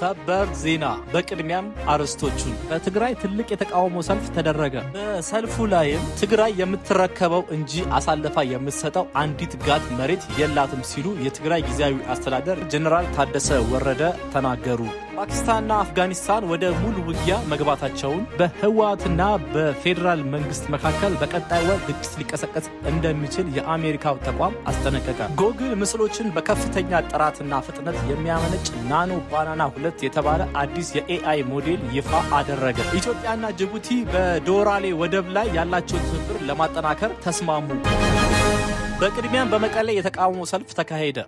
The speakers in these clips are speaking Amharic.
ሰበር ዜና። በቅድሚያም አርዕስቶቹን። በትግራይ ትልቅ የተቃውሞ ሰልፍ ተደረገ። በሰልፉ ላይም ትግራይ የምትረከበው እንጂ አሳልፋ የምትሰጠው አንዲት ጋት መሬት የላትም ሲሉ የትግራይ ጊዜያዊ አስተዳደር ጀነራል ታደሰ ወረደ ተናገሩ። ፓኪስታንና አፍጋኒስታን ወደ ሙሉ ውጊያ መግባታቸውን፣ በህወሓትና በፌዴራል መንግስት መካከል በቀጣይ ወር ግጭት ሊቀሰቀስ እንደሚችል የአሜሪካው ተቋም አስጠነቀቀ። ጎግል ምስሎችን በከፍተኛ ጥራትና ፍጥነት የሚያመነጭ ናኖ ባናና 2 የተባለ አዲስ የኤአይ ሞዴል ይፋ አደረገ። ኢትዮጵያና ጅቡቲ በዶራሌ ወደብ ላይ ያላቸውን ትብብር ለማጠናከር ተስማሙ። በቅድሚያም በመቀሌ የተቃውሞ ሰልፍ ተካሄደ።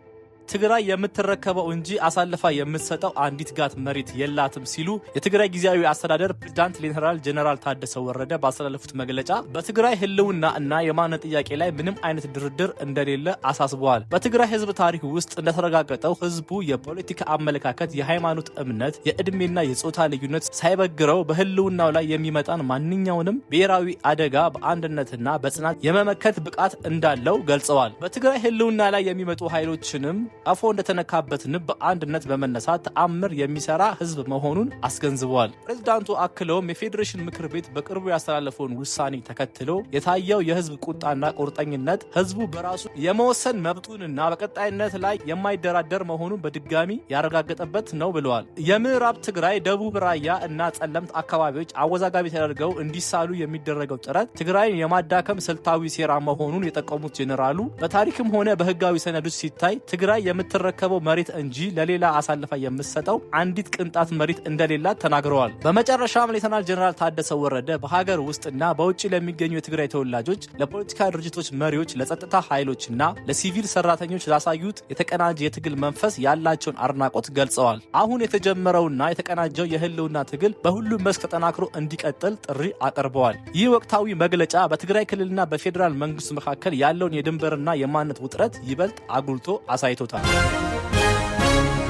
ትግራይ የምትረከበው እንጂ አሳልፋ የምትሰጠው አንዲት ጋት መሬት የላትም ሲሉ የትግራይ ጊዜያዊ አስተዳደር ፕሬዝዳንት ሌተናል ጀነራል ታደሰ ወረደ ባስተላለፉት መግለጫ በትግራይ ህልውና እና የማንነት ጥያቄ ላይ ምንም አይነት ድርድር እንደሌለ አሳስበዋል። በትግራይ ህዝብ ታሪክ ውስጥ እንደተረጋገጠው ህዝቡ የፖለቲካ አመለካከት፣ የሃይማኖት እምነት፣ የእድሜና የጾታ ልዩነት ሳይበግረው በህልውናው ላይ የሚመጣን ማንኛውንም ብሔራዊ አደጋ በአንድነትና በጽናት የመመከት ብቃት እንዳለው ገልጸዋል። በትግራይ ህልውና ላይ የሚመጡ ኃይሎችንም አፎ እንደተነካበት ንብ በአንድነት በመነሳት ተአምር የሚሰራ ህዝብ መሆኑን አስገንዝበዋል። ፕሬዝዳንቱ አክለውም የፌዴሬሽን ምክር ቤት በቅርቡ ያስተላለፈውን ውሳኔ ተከትሎ የታየው የህዝብ ቁጣና ቁርጠኝነት ህዝቡ በራሱ የመወሰን መብቱንና በቀጣይነት ላይ የማይደራደር መሆኑን በድጋሚ ያረጋገጠበት ነው ብለዋል። የምዕራብ ትግራይ፣ ደቡብ ራያ እና ጸለምት አካባቢዎች አወዛጋቢ ተደርገው እንዲሳሉ የሚደረገው ጥረት ትግራይን የማዳከም ስልታዊ ሴራ መሆኑን የጠቀሙት ጄኔራሉ በታሪክም ሆነ በህጋዊ ሰነዶች ሲታይ ትግራይ የምትረከበው መሬት እንጂ ለሌላ አሳልፋ የምትሰጠው አንዲት ቅንጣት መሬት እንደሌላት ተናግረዋል። በመጨረሻም ሌተናል ጀነራል ታደሰ ወረደ በሀገር ውስጥና በውጭ ለሚገኙ የትግራይ ተወላጆች፣ ለፖለቲካ ድርጅቶች መሪዎች፣ ለጸጥታ ኃይሎችና ለሲቪል ሰራተኞች ላሳዩት የተቀናጀ የትግል መንፈስ ያላቸውን አድናቆት ገልጸዋል። አሁን የተጀመረውና የተቀናጀው የህልውና ትግል በሁሉም መስክ ተጠናክሮ እንዲቀጥል ጥሪ አቅርበዋል። ይህ ወቅታዊ መግለጫ በትግራይ ክልልና በፌዴራል መንግስቱ መካከል ያለውን የድንበርና የማንነት ውጥረት ይበልጥ አጉልቶ አሳይቶታል።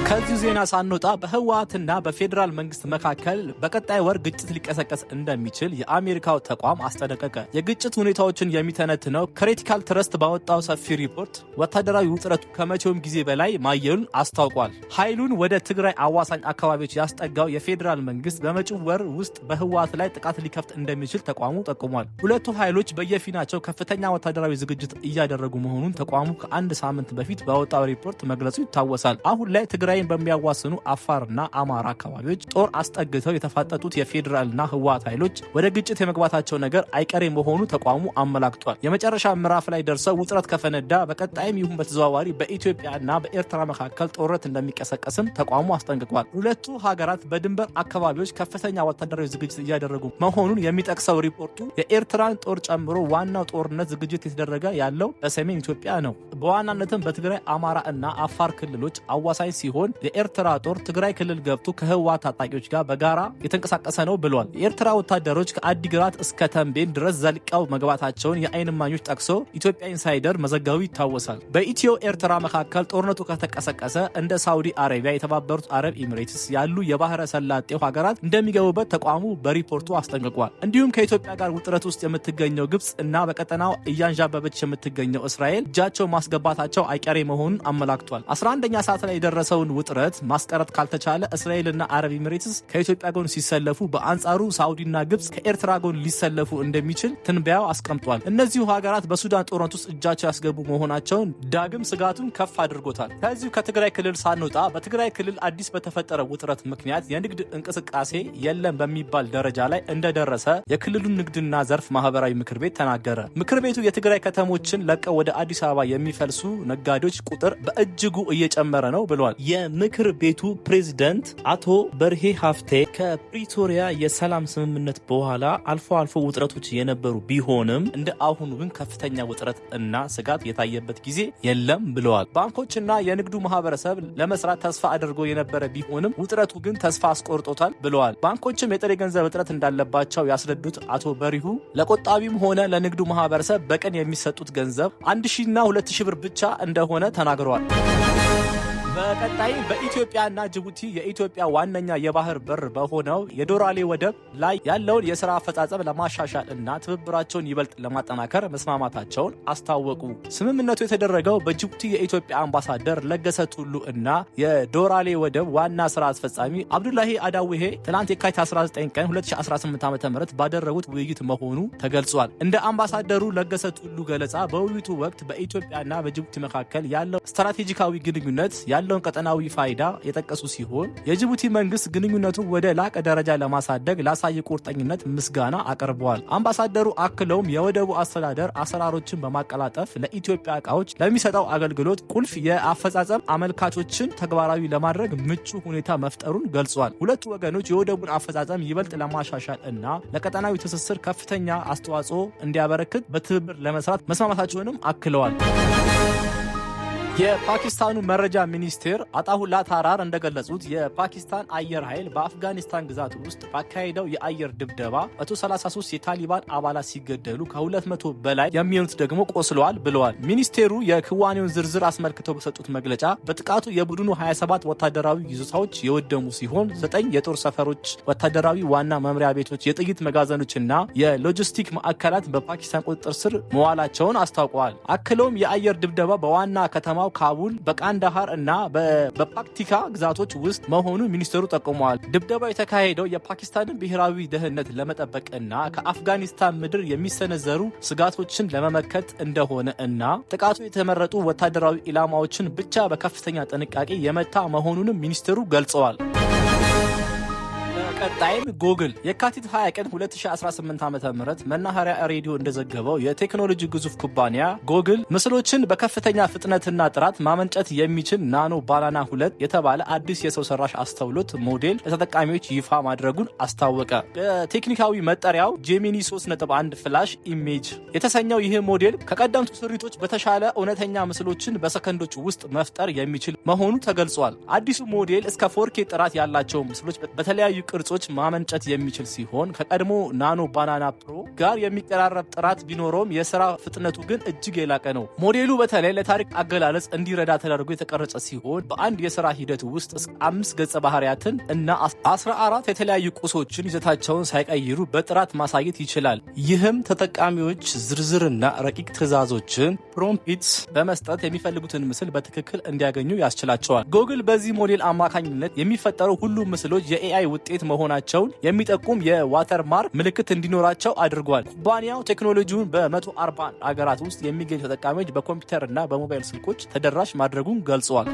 ከዚህ ዜና ሳንወጣ በህወሓትና በፌዴራል መንግስት መካከል በቀጣይ ወር ግጭት ሊቀሰቀስ እንደሚችል የአሜሪካው ተቋም አስጠነቀቀ። የግጭት ሁኔታዎችን የሚተነትነው ክሪቲካል ትረስት ባወጣው ሰፊ ሪፖርት ወታደራዊ ውጥረቱ ከመቼውም ጊዜ በላይ ማየሉን አስታውቋል። ኃይሉን ወደ ትግራይ አዋሳኝ አካባቢዎች ያስጠጋው የፌዴራል መንግስት በመጪው ወር ውስጥ በህወሓት ላይ ጥቃት ሊከፍት እንደሚችል ተቋሙ ጠቁሟል። ሁለቱ ኃይሎች በየፊናቸው ከፍተኛ ወታደራዊ ዝግጅት እያደረጉ መሆኑን ተቋሙ ከአንድ ሳምንት በፊት ባወጣው ሪፖርት መግለጹ ይታወሳል። አሁን ላይ ትግራይ በሚያዋስኑ አፋርና አማራ አካባቢዎች ጦር አስጠግተው የተፋጠጡት የፌዴራልና ህወሓት ኃይሎች ወደ ግጭት የመግባታቸው ነገር አይቀሬ መሆኑ ተቋሙ አመላክቷል። የመጨረሻ ምዕራፍ ላይ ደርሰው ውጥረት ከፈነዳ በቀጣይም ይሁን በተዘዋዋሪ በኢትዮጵያና በኤርትራ መካከል ጦርነት እንደሚቀሰቀስም ተቋሙ አስጠንቅቋል። ሁለቱ ሀገራት በድንበር አካባቢዎች ከፍተኛ ወታደራዊ ዝግጅት እያደረጉ መሆኑን የሚጠቅሰው ሪፖርቱ የኤርትራን ጦር ጨምሮ ዋናው ጦርነት ዝግጅት የተደረገ ያለው በሰሜን ኢትዮጵያ ነው። በዋናነትም በትግራይ፣ አማራ እና አፋር ክልሎች አዋሳኝ ሲሆን የኤርትራ ጦር ትግራይ ክልል ገብቶ ከህወሓት ታጣቂዎች ጋር በጋራ የተንቀሳቀሰ ነው ብሏል። የኤርትራ ወታደሮች ከአዲግራት እስከ ተንቤን ድረስ ዘልቀው መግባታቸውን የአይን እማኞች ጠቅሶ ኢትዮጵያ ኢንሳይደር መዘገቡ ይታወሳል። በኢትዮ ኤርትራ መካከል ጦርነቱ ከተቀሰቀሰ እንደ ሳውዲ አረቢያ፣ የተባበሩት አረብ ኤሚሬትስ ያሉ የባህረ ሰላጤው ሀገራት እንደሚገቡበት ተቋሙ በሪፖርቱ አስጠንቅቋል። እንዲሁም ከኢትዮጵያ ጋር ውጥረት ውስጥ የምትገኘው ግብጽ እና በቀጠናው እያንዣበበች የምትገኘው እስራኤል እጃቸው ማስገባታቸው አይቀሬ መሆኑን አመላክቷል። 11ኛ ሰዓት ላይ የደረሰውን ውጥረት ማስቀረት ካልተቻለ እስራኤልና አረብ ኤሚሬትስ ከኢትዮጵያ ጎን ሲሰለፉ፣ በአንጻሩ ሳውዲና ግብጽ ከኤርትራ ጎን ሊሰለፉ እንደሚችል ትንበያው አስቀምጧል። እነዚሁ ሀገራት በሱዳን ጦርነት ውስጥ እጃቸው ያስገቡ መሆናቸውን ዳግም ስጋቱን ከፍ አድርጎታል። ከዚሁ ከትግራይ ክልል ሳንወጣ በትግራይ ክልል አዲስ በተፈጠረ ውጥረት ምክንያት የንግድ እንቅስቃሴ የለም በሚባል ደረጃ ላይ እንደደረሰ የክልሉ ንግድና ዘርፍ ማህበራዊ ምክር ቤት ተናገረ። ምክር ቤቱ የትግራይ ከተሞችን ለቀው ወደ አዲስ አበባ የሚፈልሱ ነጋዴዎች ቁጥር በእጅጉ እየጨመረ ነው ብሏል። የምክር ቤቱ ፕሬዝዳንት አቶ በርሄ ሀፍቴ ከፕሪቶሪያ የሰላም ስምምነት በኋላ አልፎ አልፎ ውጥረቶች የነበሩ ቢሆንም እንደ አሁኑ ግን ከፍተኛ ውጥረት እና ስጋት የታየበት ጊዜ የለም ብለዋል። ባንኮችና የንግዱ ማህበረሰብ ለመስራት ተስፋ አድርጎ የነበረ ቢሆንም ውጥረቱ ግን ተስፋ አስቆርጦታል ብለዋል። ባንኮችም የጥሬ ገንዘብ እጥረት እንዳለባቸው ያስረዱት አቶ በሪሁ ለቆጣቢም ሆነ ለንግዱ ማህበረሰብ በቀን የሚሰጡት ገንዘብ 1000 እና 2000 ብር ብቻ እንደሆነ ተናግረዋል። በቀጣይ በኢትዮጵያና ጅቡቲ የኢትዮጵያ ዋነኛ የባህር በር በሆነው የዶራሌ ወደብ ላይ ያለውን የሥራ አፈጻጸም ለማሻሻል እና ትብብራቸውን ይበልጥ ለማጠናከር መስማማታቸውን አስታወቁ። ስምምነቱ የተደረገው በጅቡቲ የኢትዮጵያ አምባሳደር ለገሰ ቱሉ እና የዶራሌ ወደብ ዋና ሥራ አስፈጻሚ አብዱላሂ አዳዊሄ ትናንት የካቲት 19 ቀን 2018 ዓ.ም ባደረጉት ውይይት መሆኑ ተገልጿል። እንደ አምባሳደሩ ለገሰ ቱሉ ገለጻ በውይይቱ ወቅት በኢትዮጵያና በጅቡቲ መካከል ያለው ስትራቴጂካዊ ግንኙነት ያለውን ቀጠናዊ ፋይዳ የጠቀሱ ሲሆን የጅቡቲ መንግስት ግንኙነቱን ወደ ላቀ ደረጃ ለማሳደግ ላሳየ ቁርጠኝነት ምስጋና አቅርበዋል። አምባሳደሩ አክለውም የወደቡ አስተዳደር አሰራሮችን በማቀላጠፍ ለኢትዮጵያ ዕቃዎች ለሚሰጠው አገልግሎት ቁልፍ የአፈጻጸም አመልካቾችን ተግባራዊ ለማድረግ ምቹ ሁኔታ መፍጠሩን ገልጿል። ሁለቱ ወገኖች የወደቡን አፈጻጸም ይበልጥ ለማሻሻል እና ለቀጠናዊ ትስስር ከፍተኛ አስተዋጽኦ እንዲያበረክት በትብብር ለመስራት መስማማታቸውንም አክለዋል። የፓኪስታኑ መረጃ ሚኒስቴር አጣሁላ ታራር እንደገለጹት የፓኪስታን አየር ኃይል በአፍጋኒስታን ግዛት ውስጥ ባካሄደው የአየር ድብደባ 133 የታሊባን አባላት ሲገደሉ ከ200 በላይ የሚሆኑት ደግሞ ቆስለዋል ብለዋል። ሚኒስቴሩ የክዋኔውን ዝርዝር አስመልክተው በሰጡት መግለጫ በጥቃቱ የቡድኑ 27 ወታደራዊ ይዞታዎች የወደሙ ሲሆን 9 የጦር ሰፈሮች፣ ወታደራዊ ዋና መምሪያ ቤቶች፣ የጥይት መጋዘኖችና የሎጂስቲክ ማዕከላት በፓኪስታን ቁጥጥር ስር መዋላቸውን አስታውቀዋል። አክለውም የአየር ድብደባ በዋና ከተማ ካቡል በቃንዳሃር እና በፓክቲካ ግዛቶች ውስጥ መሆኑ ሚኒስትሩ ጠቁመዋል። ድብደባው የተካሄደው የፓኪስታንን ብሔራዊ ደህንነት ለመጠበቅ እና ከአፍጋኒስታን ምድር የሚሰነዘሩ ስጋቶችን ለመመከት እንደሆነ እና ጥቃቱ የተመረጡ ወታደራዊ ኢላማዎችን ብቻ በከፍተኛ ጥንቃቄ የመታ መሆኑንም ሚኒስትሩ ገልጸዋል። ቀጣይም ጉግል የካቲት 20 ቀን 2018 ዓ.ም መናኸሪያ ሬዲዮ እንደዘገበው የቴክኖሎጂ ግዙፍ ኩባንያ ጉግል ምስሎችን በከፍተኛ ፍጥነትና ጥራት ማመንጨት የሚችል ናኖ ባናና 2 የተባለ አዲስ የሰው ሰራሽ አስተውሎት ሞዴል ለተጠቃሚዎች ይፋ ማድረጉን አስታወቀ። በቴክኒካዊ መጠሪያው ጄሚኒ 3.1 ፍላሽ ኢሜጅ የተሰኘው ይህ ሞዴል ከቀደምቱ ስሪቶች በተሻለ እውነተኛ ምስሎችን በሰከንዶች ውስጥ መፍጠር የሚችል መሆኑ ተገልጿል። አዲሱ ሞዴል እስከ 4K ጥራት ያላቸው ምስሎች በተለያዩ ቅርጾች ማመንጨት የሚችል ሲሆን ከቀድሞ ናኖ ባናና ፕሮ ጋር የሚቀራረብ ጥራት ቢኖረውም የሥራ ፍጥነቱ ግን እጅግ የላቀ ነው። ሞዴሉ በተለይ ለታሪክ አገላለጽ እንዲረዳ ተደርጎ የተቀረጸ ሲሆን በአንድ የሥራ ሂደት ውስጥ 5 ገጸ ባህሪያትን እና 14 የተለያዩ ቁሶችን ይዘታቸውን ሳይቀይሩ በጥራት ማሳየት ይችላል። ይህም ተጠቃሚዎች ዝርዝርና ረቂቅ ትዕዛዞችን ፕሮምፕትስ በመስጠት የሚፈልጉትን ምስል በትክክል እንዲያገኙ ያስችላቸዋል። ጉግል በዚህ ሞዴል አማካኝነት የሚፈጠሩ ሁሉም ምስሎች የኤአይ ውጤት መሆናቸውን የሚጠቁም የዋተርማርክ ምልክት እንዲኖራቸው አድርጓል። ኩባንያው ቴክኖሎጂውን በ140 አገራት ውስጥ የሚገኙ ተጠቃሚዎች በኮምፒውተር እና በሞባይል ስልኮች ተደራሽ ማድረጉን ገልጿል።